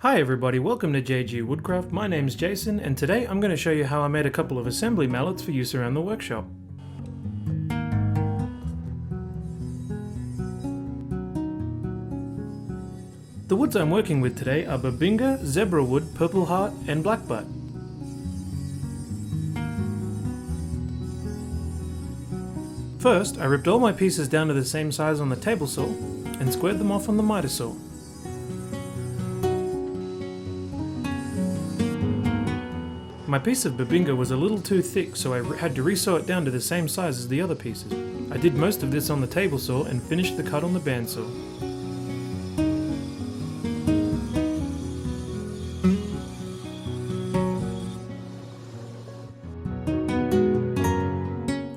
Hi everybody, welcome to JaayJeee Woodcraft. My name's Jason and today I'm going to show you how I made a couple of assembly mallets for use around the workshop. The woods I'm working with today are Babinga, Zebra Wood, Purple Heart and Blackbutt. First, I ripped all my pieces down to the same size on the table saw and squared them off on the miter saw. My piece of Babinga was a little too thick, so I had to resaw it down to the same size as the other pieces. I did most of this on the table saw and finished the cut on the bandsaw.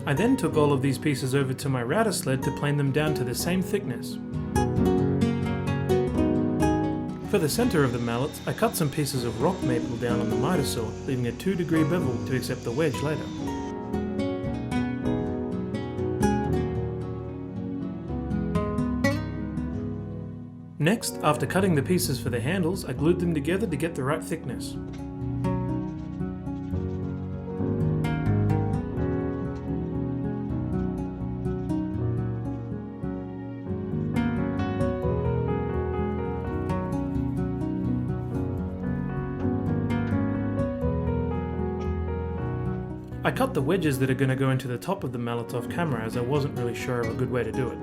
I then took all of these pieces over to my router sled to plane them down to the same thickness. For the center of the mallets, I cut some pieces of rock maple down on the miter saw, leaving a 2-degree bevel to accept the wedge later. Next, after cutting the pieces for the handles, I glued them together to get the right thickness. I cut the wedges that are going to go into the top of the mallets off camera as I wasn't really sure of a good way to do it.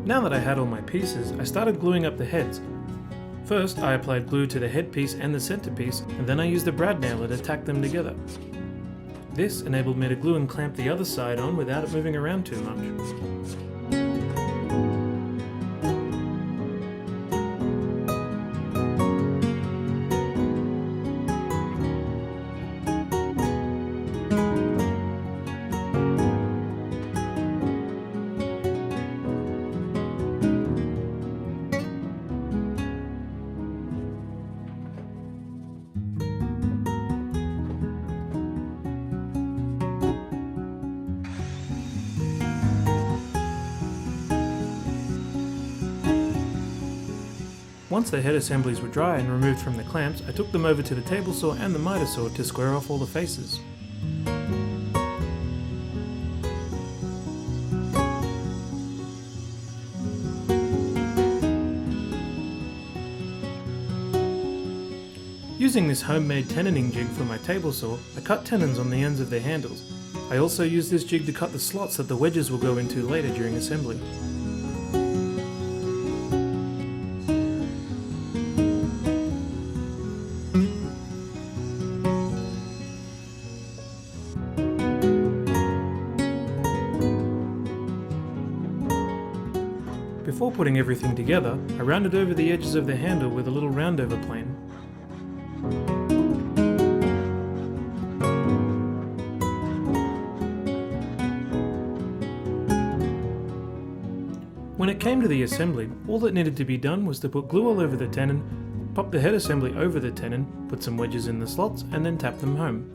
Now that I had all my pieces, I started gluing up the heads. First, I applied glue to the headpiece and the centerpiece, and then I used a brad nailer to tack them together. This enabled me to glue and clamp the other side on without it moving around too much. Once the head assemblies were dry and removed from the clamps, I took them over to the table saw and the miter saw to square off all the faces. Using this homemade tenoning jig for my table saw, I cut tenons on the ends of the handles. I also used this jig to cut the slots that the wedges will go into later during assembly. Before putting everything together, I rounded over the edges of the handle with a little roundover plane. When it came to the assembly, all that needed to be done was to put glue all over the tenon, pop the head assembly over the tenon, put some wedges in the slots, and then tap them home.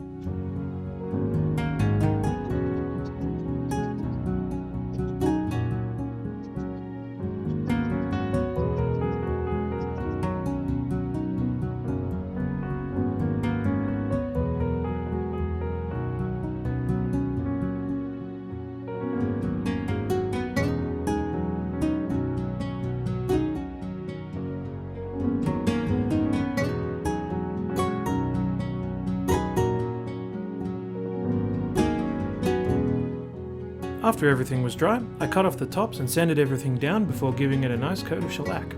After everything was dry, I cut off the tops and sanded everything down before giving it a nice coat of shellac.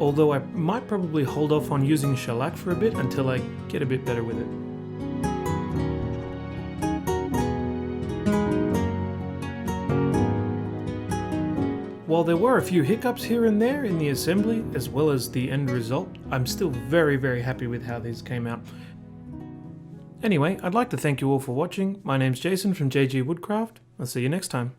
Although I might probably hold off on using shellac for a bit until I get a bit better with it. While there were a few hiccups here and there in the assembly, as well as the end result, I'm still very happy with how these came out. Anyway, I'd like to thank you all for watching. My name's Jason from JaayJeee Woodcraft. I'll see you next time.